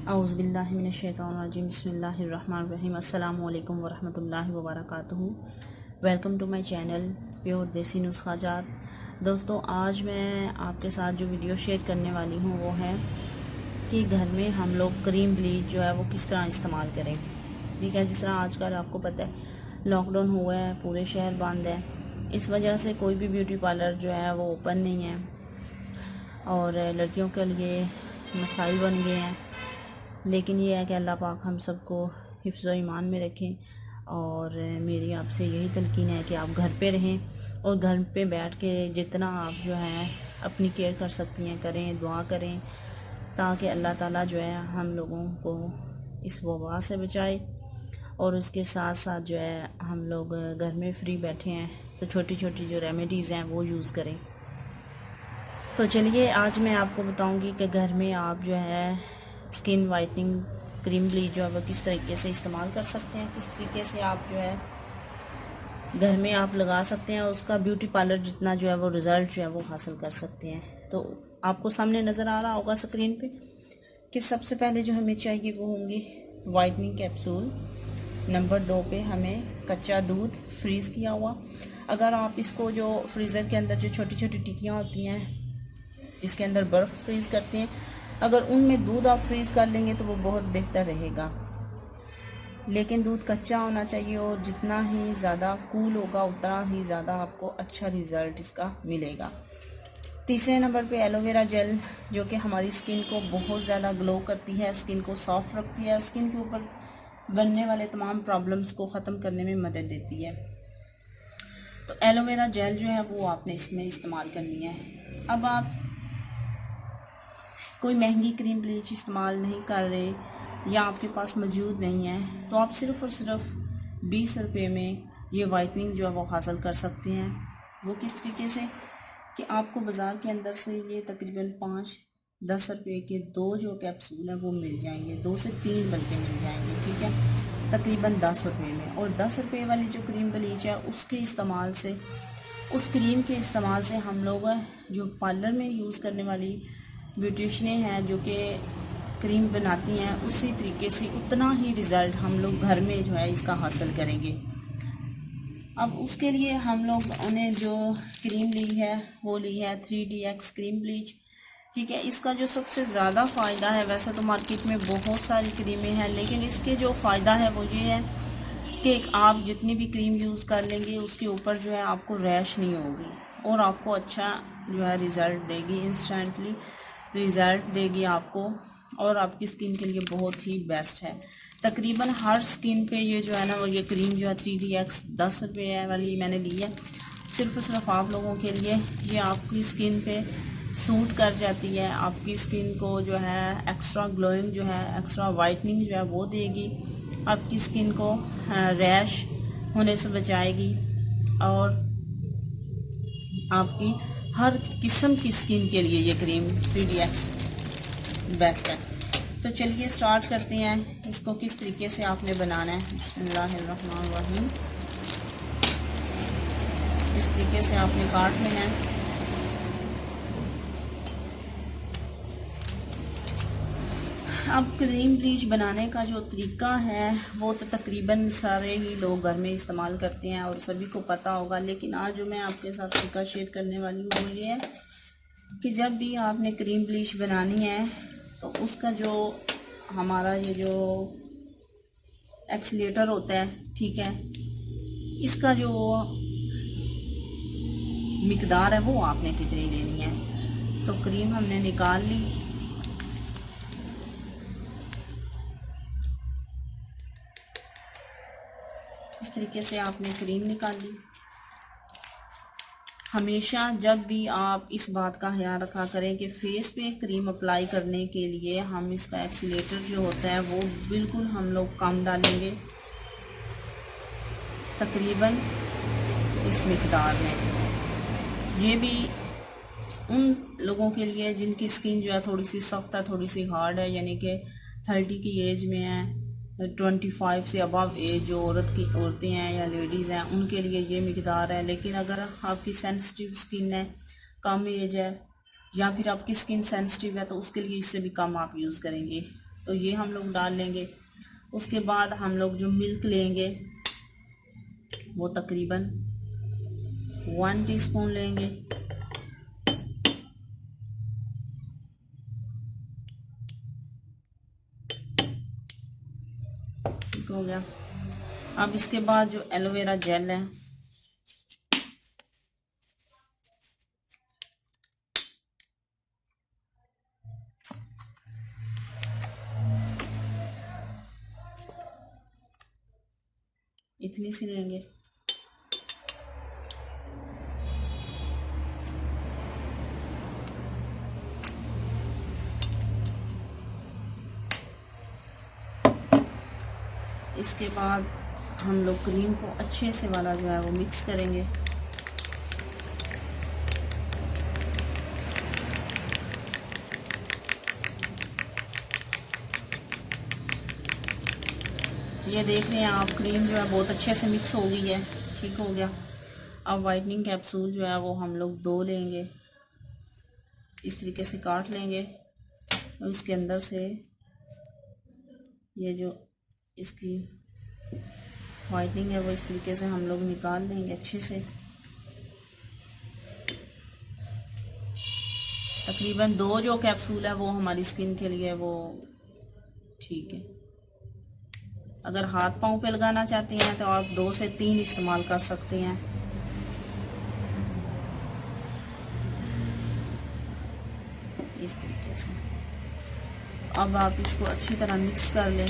औज़ुबिल्लाहि मिनश्शैतानिर्रजीम बिस्मिल्लाहिर्रहमानिर्रहीम अस्सलामु अलैकुम वरहमतुल्लाहि वबरकातुहू। Welcome to my channel pure Desi Nuskhajat. दोस्तों, आज मैं आपके साथ जो वीडियो शेयर करने वाली हूँ वो है कि घर में हम लोग क्रीम ब्लीच जो है वो किस तरह इस्तेमाल करें। ठीक है, जिस तरह आजकल आपको पता है लॉकडाउन हुआ है, पूरे शहर बंद है, इस वजह से कोई भी ब्यूटी पार्लर जो है वो ओपन नहीं है और लड़कियों के लिए मसाइल बन गए हैं। लेकिन ये है कि अल्लाह पाक हम सबको हिफ्ज़ व ईमान में रखें और मेरी आपसे यही तलकीन है कि आप घर पे रहें और घर पे बैठ के जितना आप जो है अपनी केयर कर सकती हैं करें, दुआ करें ताकि अल्लाह ताला जो है हम लोगों को इस वबा से बचाए। और उसके साथ साथ जो है हम लोग घर में फ्री बैठे हैं तो छोटी छोटी जो रेमेडीज़ हैं वो यूज़ करें। तो चलिए आज मैं आपको बताऊंगी कि घर में आप जो है स्किन वाइटनिंग क्रीम ब्लीच जो है वो किस तरीके से इस्तेमाल कर सकते हैं, किस तरीके से आप जो है घर में आप लगा सकते हैं, उसका ब्यूटी पार्लर जितना जो है वो रिज़ल्ट जो है वो हासिल कर सकते हैं। तो आपको सामने नज़र आ रहा होगा स्क्रीन पे कि सबसे पहले जो हमें चाहिए वो होंगी वाइटनिंग कैप्सूल। नंबर 2 पे हमें कच्चा दूध फ्रीज़ किया हुआ। अगर आप इसको जो फ्रीज़र के अंदर जो छोटी छोटी टिक्कियाँ होती हैं जिसके अंदर बर्फ़ फ्रीज़ करते हैं, अगर उनमें दूध आप फ्रीज़ कर लेंगे तो वो बहुत बेहतर रहेगा। लेकिन दूध कच्चा होना चाहिए और जितना ही ज़्यादा कूल होगा उतना ही ज़्यादा आपको अच्छा रिज़ल्ट इसका मिलेगा। तीसरे नंबर पे एलोवेरा जेल, जो कि हमारी स्किन को बहुत ज़्यादा ग्लो करती है, स्किन को सॉफ्ट रखती है, स्किन के ऊपर बनने वाले तमाम प्रॉब्लम्स को ख़त्म करने में मदद देती है। तो एलोवेरा जेल जो है वो आपने इसमें इस्तेमाल करनी है। अब आप कोई महंगी क्रीम ब्लीच इस्तेमाल नहीं कर रहे या आपके पास मौजूद नहीं है तो आप सिर्फ़ और सिर्फ 20 रुपये में ये वाइटनिंग जो है वो हासिल कर सकते हैं। वो किस तरीके से कि आपको बाज़ार के अंदर से ये तकरीबन 5-10 रुपये के 2 जो कैप्सूल हैं वो मिल जाएंगे, 2 से 3 बल्कि मिल जाएंगे। ठीक है, तकरीबन 10 रुपये में। और 10 रुपये वाली जो क्रीम ब्लीच है उसके इस्तेमाल से, उस क्रीम के इस्तेमाल से हम लोग जो पार्लर में यूज़ करने वाली ब्यूटिशनें हैं जो कि क्रीम बनाती हैं उसी तरीके से उतना ही रिज़ल्ट हम लोग घर में जो है इसका हासिल करेंगे। अब उसके लिए हम लोग उन्हें जो क्रीम ली है वो ली है 3DX क्रीम ब्लीच। ठीक है, इसका जो सबसे ज़्यादा फ़ायदा है, वैसे तो मार्केट में बहुत सारी क्रीमें हैं लेकिन इसके जो फ़ायदा है वो ये है कि आप जितनी भी क्रीम यूज़ कर लेंगे उसके ऊपर जो है आपको रैश नहीं होगी और आपको अच्छा जो है रिज़ल्ट देगी, इंस्टेंटली रिज़ल्ट देगी आपको और आपकी स्किन के लिए बहुत ही बेस्ट है। तकरीबन हर स्किन पे ये जो है ना वो ये क्रीम जो है 3DX 10 रुपये वाली मैंने ली है सिर्फ़ और सिर्फ आप लोगों के लिए। ये आपकी स्किन पे सूट कर जाती है, आपकी स्किन को जो है एक्स्ट्रा ग्लोइंग जो है, एक्स्ट्रा वाइटनिंग जो है वो देगी, आपकी स्किन को रैश होने से बचाएगी और आपकी हर किस्म की स्किन के लिए ये क्रीम 3DX बेस्ट है। तो चलिए स्टार्ट करते हैं इसको किस तरीके से आपने बनाना है। बिस्मिल्लाहिर्रहमानिर्रहीम। इस तरीके से आपने काट लेना है। अब क्रीम ब्लीच बनाने का जो तरीका है वो तो तकरीबन सारे ही लोग घर में इस्तेमाल करते हैं और सभी को पता होगा, लेकिन आज जो मैं आपके साथ तरीका शेयर करने वाली हूँ वो ये है कि जब भी आपने क्रीम ब्लीच बनानी है तो उसका जो हमारा ये जो एक्सीलेटर होता है, ठीक है, इसका जो मिकदार है वो आपने कितनी लेनी है। तो क्रीम हमने निकाल ली। इस तरीके से आपने क्रीम निकाल ली। हमेशा जब भी आप इस बात का ख्याल रखा करें कि फेस पे क्रीम अप्लाई करने के लिए हम इसका एक्सीलेटर जो होता है वो बिल्कुल हम लोग कम डालेंगे, तकरीबन इस मिकदार में। ये भी उन लोगों के लिए जिनकी स्किन जो है थोड़ी सी सख्त है, थोड़ी सी हार्ड है, यानी कि 30 की एज में है, 25 से अबव एज जो औरतें हैं या लेडीज़ हैं उनके लिए ये मिकदार है। लेकिन अगर आपकी सेंसिटिव स्किन है, कम एज है या फिर आपकी स्किन सेंसिटिव है तो उसके लिए इससे भी कम आप यूज़ करेंगे। तो ये हम लोग डाल लेंगे। उसके बाद हम लोग जो मिल्क लेंगे वो तकरीबन 1 टीस्पून लेंगे। ठीक हो गया। अब इसके बाद जो एलोवेरा जेल है इतनी सी लेंगे। इसके बाद हम लोग क्रीम को अच्छे से वाला जो है वो मिक्स करेंगे। ये देख रहे हैं आप, क्रीम जो है बहुत अच्छे से मिक्स हो गई है। ठीक हो गया। अब वाइटनिंग कैप्सूल जो है वो हम लोग 2 लेंगे, इस तरीके से काट लेंगे और इसके अंदर से ये जो इसकी वाइटनिंग है वो इस तरीके से हम लोग निकाल लेंगे अच्छे से। तकरीबन 2 जो कैप्सूल है वो हमारी स्किन के लिए वो ठीक है। अगर हाथ पाँव पे लगाना चाहती हैं तो आप 2 से 3 इस्तेमाल कर सकते हैं। इस तरीके से अब आप इसको अच्छी तरह मिक्स कर लें।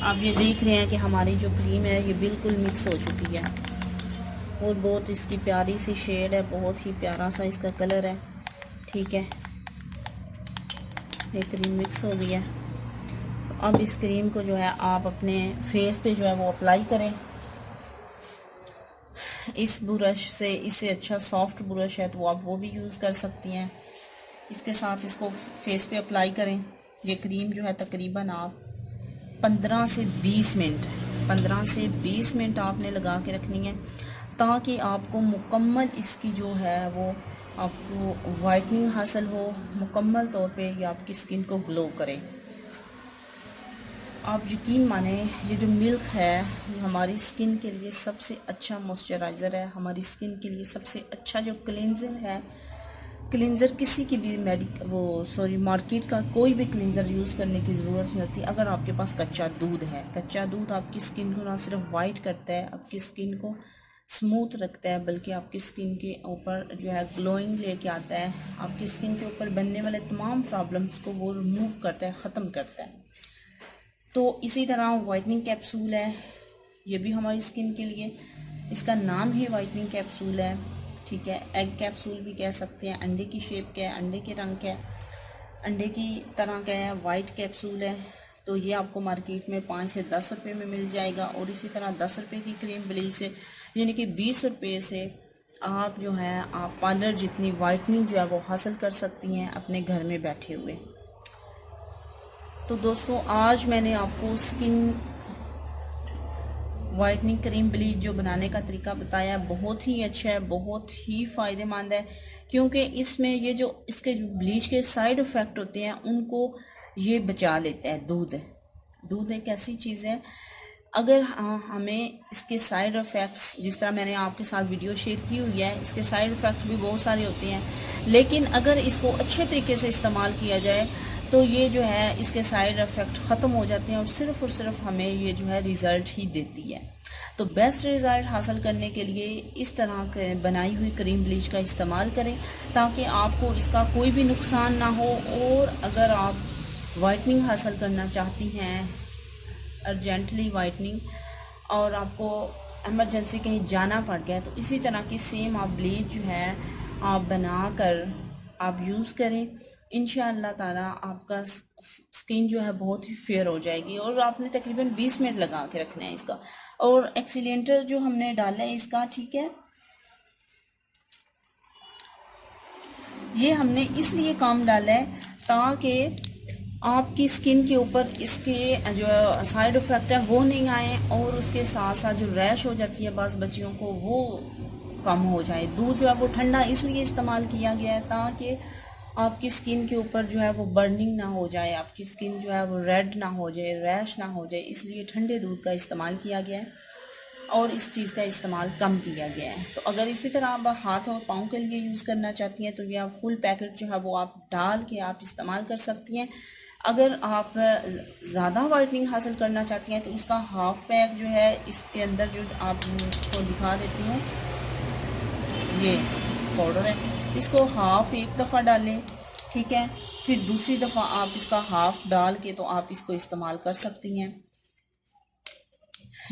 आप ये देख रहे हैं कि हमारी जो क्रीम है ये बिल्कुल मिक्स हो चुकी है और बहुत इसकी प्यारी सी शेड है, बहुत ही प्यारा सा इसका कलर है। ठीक है, ये क्रीम मिक्स हो गई है। तो अब इस क्रीम को जो है आप अपने फेस पे जो है वो अप्लाई करें। इस ब्रश से, इससे अच्छा सॉफ्ट ब्रश है तो आप वो भी यूज़ कर सकती हैं। इसके साथ इसको फेस पे अप्लाई करें। ये क्रीम जो है तकरीबन आप 15 से 20 मिनट आपने लगा के रखनी है ताकि आपको मुकम्मल इसकी जो है वो आपको वाइटनिंग हासिल हो, मुकम्मल तौर पे ये आपकी स्किन को ग्लो करे। आप यकीन माने ये जो मिल्क है ये हमारी स्किन के लिए सबसे अच्छा मॉइस्चराइज़र है, हमारी स्किन के लिए सबसे अच्छा जो क्लींजर है। क्लींजर किसी की भी मार्केट का कोई भी क्लींजर यूज़ करने की ज़रूरत नहीं होती अगर आपके पास कच्चा दूध है। कच्चा दूध आपकी स्किन को ना सिर्फ वाइट करता है, आपकी स्किन को स्मूथ रखता है, बल्कि आपकी स्किन के ऊपर जो है ग्लोइंग लेके आता है। आपकी स्किन के ऊपर बनने वाले तमाम प्रॉब्लम्स को वो रिमूव करता है, ख़त्म करता है। तो इसी तरह वाइटनिंग कैप्सूल है, ये भी हमारी स्किन के लिए, इसका नाम ही वाइटनिंग कैप्सूल है। ठीक है, एग कैप्सूल भी कह सकते हैं। अंडे की शेप का है, अंडे के रंग का है, अंडे की तरह का है, वाइट कैप्सूल है। तो ये आपको मार्केट में 5 से 10 रुपये में मिल जाएगा। और इसी तरह 10 रुपये की क्रीम ब्लीच से, यानी कि 20 रुपये से आप जो है आप पार्लर जितनी वाइटनिंग जो है वो हासिल कर सकती हैं अपने घर में बैठे हुए। तो दोस्तों आज मैंने आपको स्किन वाइटनिंग क्रीम ब्लीच जो बनाने का तरीका बताया, बहुत ही अच्छा है, बहुत ही फ़ायदेमंद है, क्योंकि इसमें ये जो इसके ब्लीच के साइड इफ़ेक्ट होते हैं उनको ये बचा लेता है। दूध एक ऐसी चीज़ है, अगर हमें इसके साइड इफ़ेक्ट्स, जिस तरह मैंने आपके साथ वीडियो शेयर की हुई है, इसके साइड इफ़ेक्ट भी बहुत सारे होते हैं, लेकिन अगर इसको अच्छे तरीके से इस्तेमाल किया जाए तो ये जो है इसके साइड इफ़ेक्ट ख़त्म हो जाते हैं और सिर्फ हमें ये जो है रिज़ल्ट ही देती है। तो बेस्ट रिज़ल्ट हासिल करने के लिए इस तरह के बनाई हुई क्रीम ब्लीच का इस्तेमाल करें ताकि आपको इसका कोई भी नुकसान ना हो। और अगर आप वाइटनिंग हासिल करना चाहती हैं, अर्जेंटली वाइटनिंग, और आपको एमरजेंसी कहीं जाना पड़ गया, तो इसी तरह की सेम आप ब्लीच जो है आप बना कर आप यूज़ करें। इंशाअल्लाह ताला आपका स्किन जो है बहुत ही फेयर हो जाएगी। और आपने तकरीबन 20 मिनट लगा के रखना है इसका। और एक्सीलेंटर जो हमने डाला है इसका, ठीक है, ये हमने इसलिए काम डाला है ताकि आपकी स्किन के ऊपर इसके जो साइड इफ़ेक्ट है वो नहीं आए, और उसके साथ साथ जो रैश हो जाती है बाज़ बच्चियों को वो कम हो जाए। दूध जो है वो ठंडा इसलिए इस्तेमाल किया गया है ताकि आपकी स्किन के ऊपर जो है वो बर्निंग ना हो जाए, आपकी स्किन जो है वो रेड ना हो जाए, रैश ना हो जाए, इसलिए ठंडे दूध का इस्तेमाल किया गया है और इस चीज़ का इस्तेमाल कम किया गया है। तो अगर इसी तरह आप हाथ और पाँव के लिए यूज़ करना चाहती हैं तो ये आप फुल पैकेट जो है वो आप डाल के आप इस्तेमाल कर सकती हैं। अगर आप ज़्यादा वाइटनिंग हासिल करना चाहती हैं तो उसका हाफ़ पैक जो है इसके अंदर जो आपको दिखा देती हूँ, ये पाउडर है, इसको हाफ़ एक दफ़ा डालें, ठीक है। फिर दूसरी दफ़ा आप इसका हाफ़ डाल के तो आप इसको इस्तेमाल कर सकती हैं,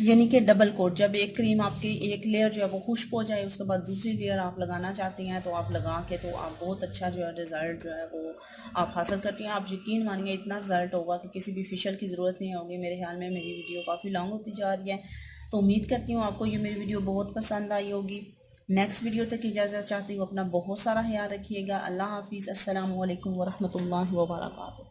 यानी कि डबल कोट। जब एक क्रीम आपकी एक लेयर जो है वो खुश्क हो जाए उसके बाद दूसरी लेयर आप लगाना चाहती हैं तो आप लगा के तो आप बहुत अच्छा जो है रिज़ल्ट जो है वो आप हासिल करती हैं। आप यकीन मानिए इतना रिज़ल्ट होगा कि किसी भी फेशियल की ज़रूरत नहीं होगी। मेरे ख्याल में मेरी वीडियो काफ़ी लॉन्ग होती जा रही है, तो उम्मीद करती हूँ आपको ये मेरी वीडियो बहुत पसंद आई होगी। नेक्स्ट वीडियो तक इजाज़त चाहती हूँ। अपना बहुत सारा ख्याल रखिएगा। अल्लाह हाफिज़। अस्सलामु अलैकुम वरहमतुल्लाहि वबरकातुहू।